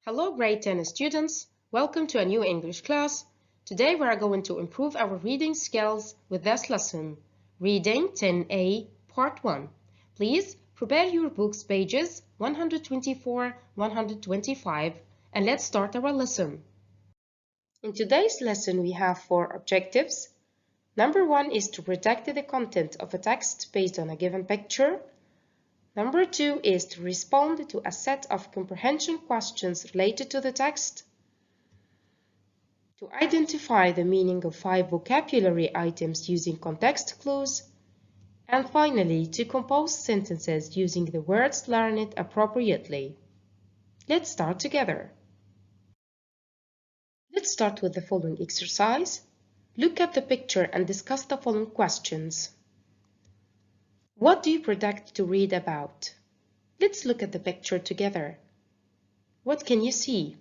Hello grade 10 students, welcome to a new English class. Today we are going to improve our reading skills with this lesson, Reading 10A Part 1. Please prepare your books pages 124-125 and let's start our lesson. In today's lesson we have 4 objectives. Number 1 is to predict the content of a text based on a given picture. Number 2 is to respond to a set of comprehension questions related to the text, to identify the meaning of 5 vocabulary items using context clues, and finally, to compose sentences using the words learned appropriately. Let's start together. Let's start with the following exercise. Look at the picture and discuss the following questions. What do you predict to read about? Let's look at the picture together. What can you see?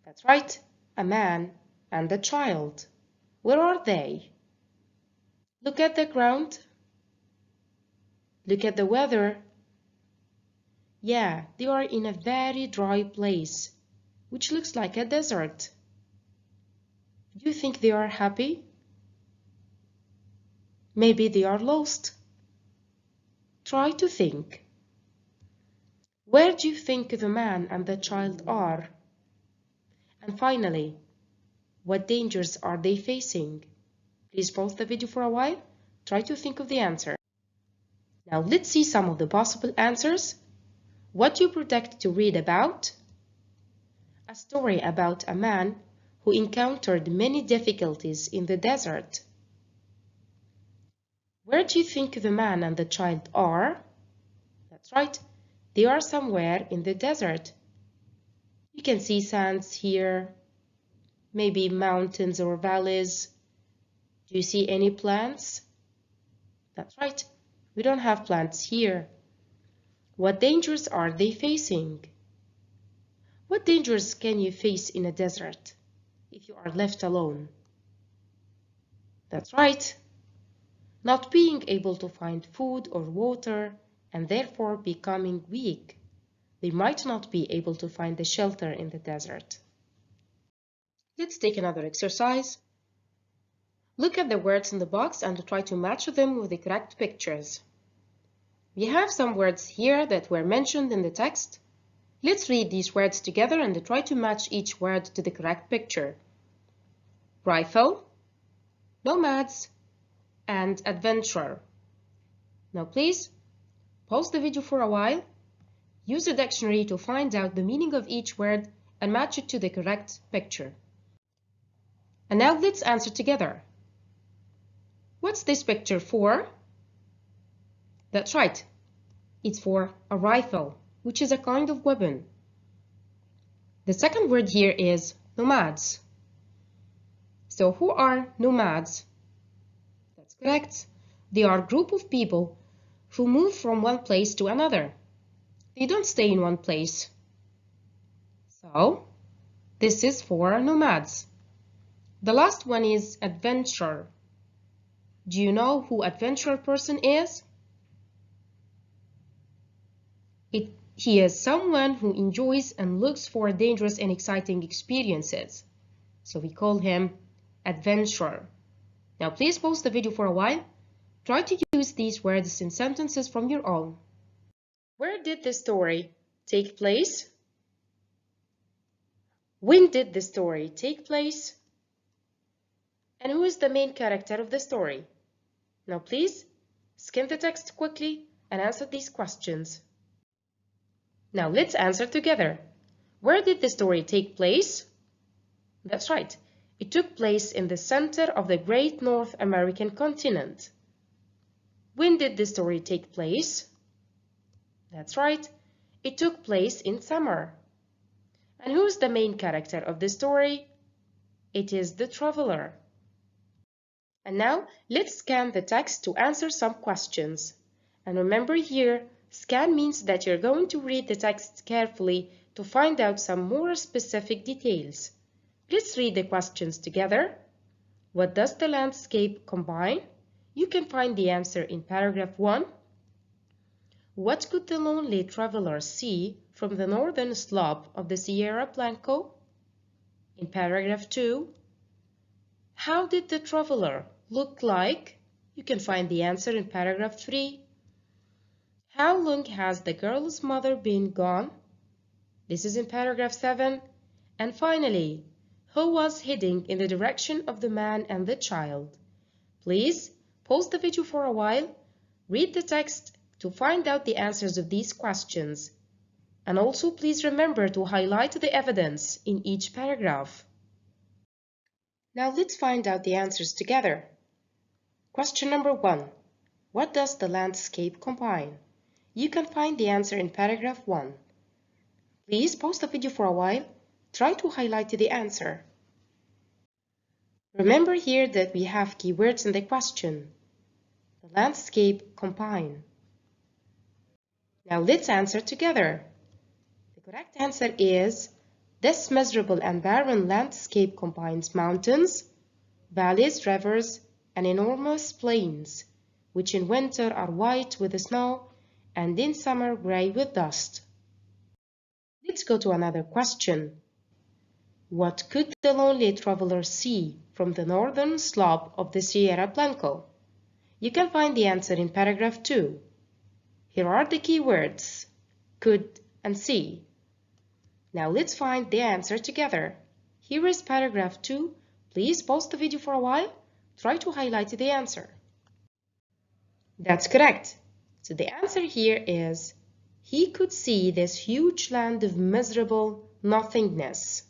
That's right, a man and a child. Where are they? Look at the ground. Look at the weather. Yeah, they are in a very dry place, which looks like a desert. Do you think they are happy? Maybe they are lost. Try to think. Where do you think the man and the child are? And finally, what dangers are they facing? Please pause the video for a while. Try to think of the answer. Now let's see some of the possible answers. What do you predict to read about? A story about a man who encountered many difficulties in the desert. Where do you think the man and the child are? That's right, they are somewhere in the desert. You can see sands here, maybe mountains or valleys. Do you see any plants? That's right, we don't have plants here. What dangers are they facing? What dangers can you face in a desert if you are left alone? That's right, not being able to find food or water and therefore becoming weak. They might not be able to find the shelter in the desert. Let's take another exercise. Look at the words in the box and try to match them with the correct pictures. We have some words here that were mentioned in the text. Let's read these words together and try to match each word to the correct picture. Rifle, nomads, and adventure. Now please, pause the video for a while. Use the dictionary to find out the meaning of each word and match it to the correct picture. And now let's answer together. What's this picture for? That's right, it's for a rifle, which is a kind of weapon. The second word here is nomads. So who are nomads? That's correct. They are a group of people who move from one place to another. They don't stay in one place. So, this is for nomads. The last one is adventure. Do you know who adventure person is? He is someone who enjoys and looks for dangerous and exciting experiences. So we call him adventurer. Now please pause the video for a while. Try to use these words in sentences from your own. Where did the story take place? When did the story take place? And who is the main character of the story? Now please, skim the text quickly and answer these questions. Now let's answer together. Where did the story take place? That's right, it took place in the center of the great North American continent. When did the story take place? That's right, it took place in summer. And who's the main character of the story? It is the traveler. And now let's scan the text to answer some questions. And remember here, scan means that you're going to read the text carefully to find out some more specific details. Let's read the questions together. What does the landscape combine? You can find the answer in paragraph 1. What could the lonely traveler see from the northern slope of the Sierra Blanco? In paragraph 2, how did the traveler look like? You can find the answer in paragraph 3. How long has the girl's mother been gone? This is in paragraph 7. And finally, who was heading in the direction of the man and the child? Please pause the video for a while, read the text to find out the answers of these questions. And also please remember to highlight the evidence in each paragraph. Now let's find out the answers together. Question number 1. What does the landscape combine? You can find the answer in paragraph 1. Please pause the video for a while. Try to highlight the answer. Remember here that we have keywords in the question. The landscape combine. Now let's answer together. The correct answer is, this miserable and barren landscape combines mountains, valleys, rivers, and enormous plains, which in winter are white with snow and in summer gray with dust. Let's go to another question. What could the lonely traveler see from the northern slope of the Sierra Blanco? You can find the answer in paragraph 2. Here are the keywords, could and see. Now let's find the answer together. Here is paragraph 2. Please pause the video for a while. Try to highlight the answer. That's correct. So the answer here is, he could see this huge land of miserable nothingness.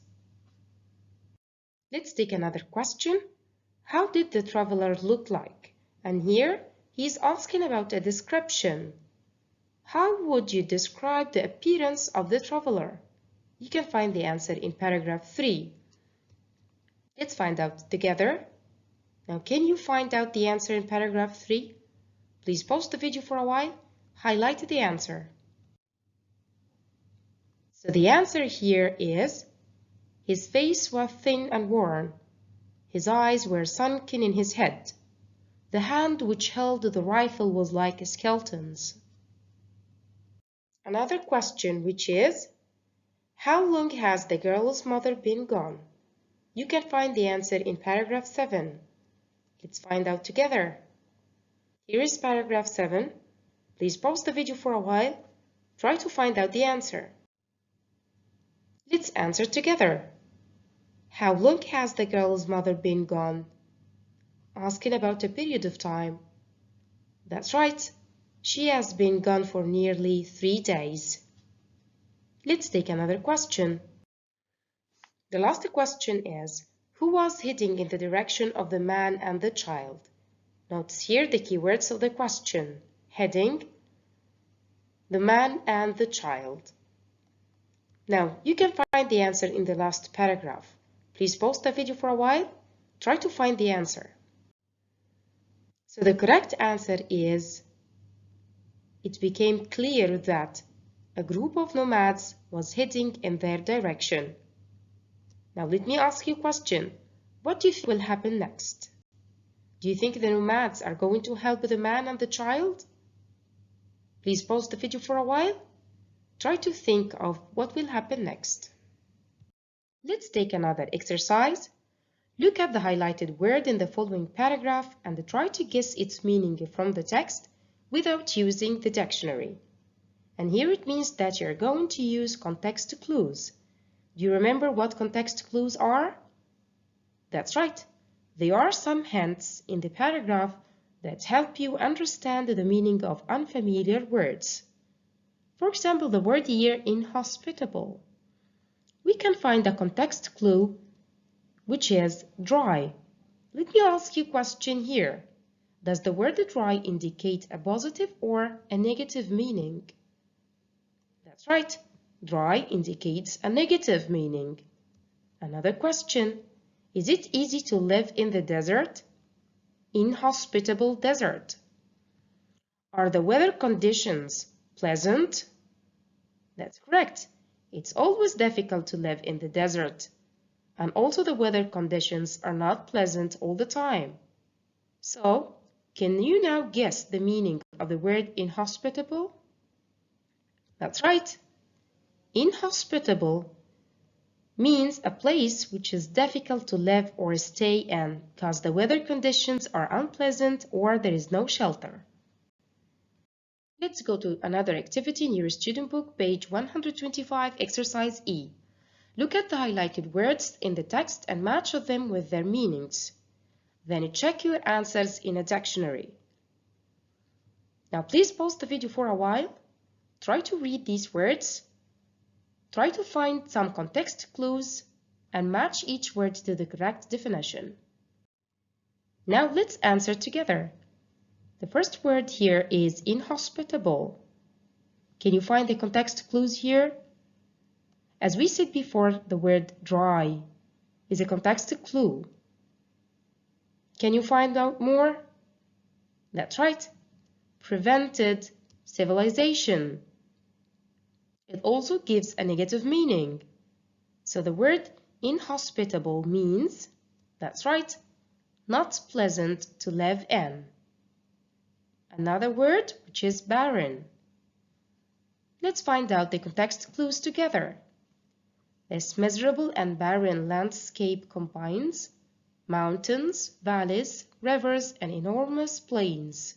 Let's take another question. How did the traveler look like? And here he's asking about a description. How would you describe the appearance of the traveler? You can find the answer in paragraph 3. Let's find out together. Now, can you find out the answer in paragraph 3? Please pause the video for a while. Highlight the answer. So the answer here is, his face was thin and worn. His eyes were sunken in his head. The hand which held the rifle was like a skeleton's. Another question, which is, how long has the girl's mother been gone? You can find the answer in paragraph 7. Let's find out together. Here is paragraph 7. Please pause the video for a while. Try to find out the answer. Let's answer together. How long has the girl's mother been gone? Asking about a period of time. That's right. She has been gone for nearly 3 days. Let's take another question. The last question is, who was heading in the direction of the man and the child? Notice here the keywords of the question. Heading, the man and the child. Now, you can find the answer in the last paragraph. Please pause the video for a while. Try to find the answer. So the correct answer is, it became clear that a group of nomads was heading in their direction. Now let me ask you a question. What do you think will happen next? Do you think the nomads are going to help the man and the child? Please pause the video for a while. Try to think of what will happen next. Let's take another exercise. Look at the highlighted word in the following paragraph and try to guess its meaning from the text without using the dictionary. And here it means that you're going to use context clues. Do you remember what context clues are? That's right. There are some hints in the paragraph that help you understand the meaning of unfamiliar words. For example, the word here, inhospitable. We can find a context clue, which is dry. Let me ask you a question here. Does the word dry indicate a positive or a negative meaning? That's right. Dry indicates a negative meaning. Another question. Is it easy to live in the desert? Inhospitable desert. Are the weather conditions pleasant? That's correct. It's always difficult to live in the desert. And also the weather conditions are not pleasant all the time. So, can you now guess the meaning of the word inhospitable? That's right. Inhospitable means a place which is difficult to live or stay in because the weather conditions are unpleasant or there is no shelter. Let's go to another activity in your student book, page 125, exercise E. Look at the highlighted words in the text and match them with their meanings. Then check your answers in a dictionary. Now please pause the video for a while. Try to read these words. Try to find some context clues and match each word to the correct definition. Now let's answer together. The first word here is inhospitable. Can you find the context clues here? As we said before, the word dry is a context clue. Can you find out more? That's right. Prevented civilization. It also gives a negative meaning. So the word inhospitable means, that's right, not pleasant to live in. Another word, which is barren. Let's find out the context clues together. This miserable and barren landscape combines mountains, valleys, rivers, and enormous plains.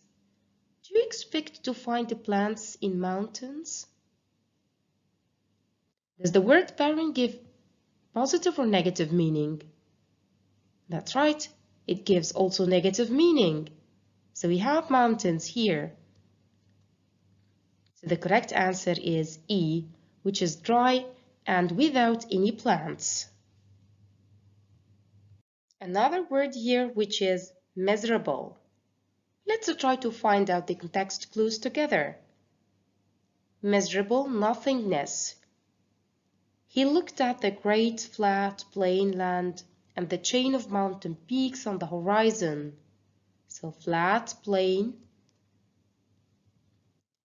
Do you expect to find the plants in mountains? Does the word barren give positive or negative meaning? That's right, it gives also negative meaning. So we have mountains here. So the correct answer is E, which is dry and without any plants. Another word here, which is miserable. Let's try to find out the context clues together. Miserable nothingness. He looked at the great flat plain land and the chain of mountain peaks on the horizon. So flat plain.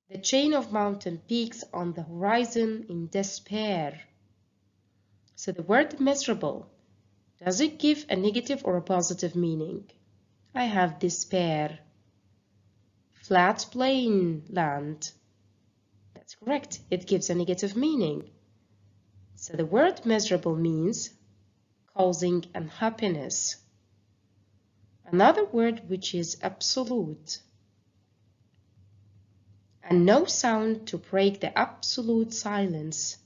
The chain of mountain peaks on the horizon in despair. So the word miserable, does it give a negative or a positive meaning? I have despair. Flat plain land. That's correct. It gives a negative meaning. So the word miserable means causing unhappiness. Another word which is absolute. And no sound to break the absolute silence.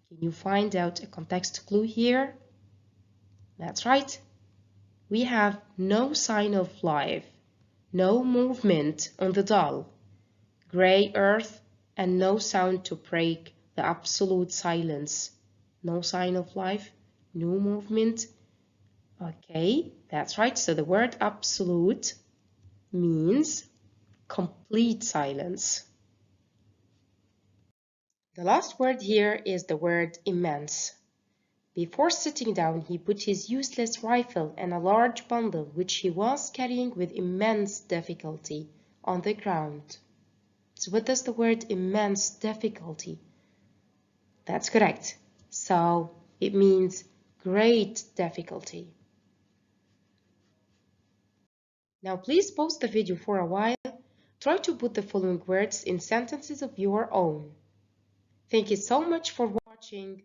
Can you find out a context clue here? That's right. We have no sign of life, no movement on the dull, gray earth, and no sound to break the absolute silence. No sign of life, no movement. Okay, that's right. So the word absolute means complete silence. The last word here is the word immense. Before sitting down, he put his useless rifle and a large bundle, which he was carrying with immense difficulty, on the ground. So what does the word immense difficulty? That's correct. So it means great difficulty. Now please pause the video for a while. Try to put the following words in sentences of your own. Thank you so much for watching.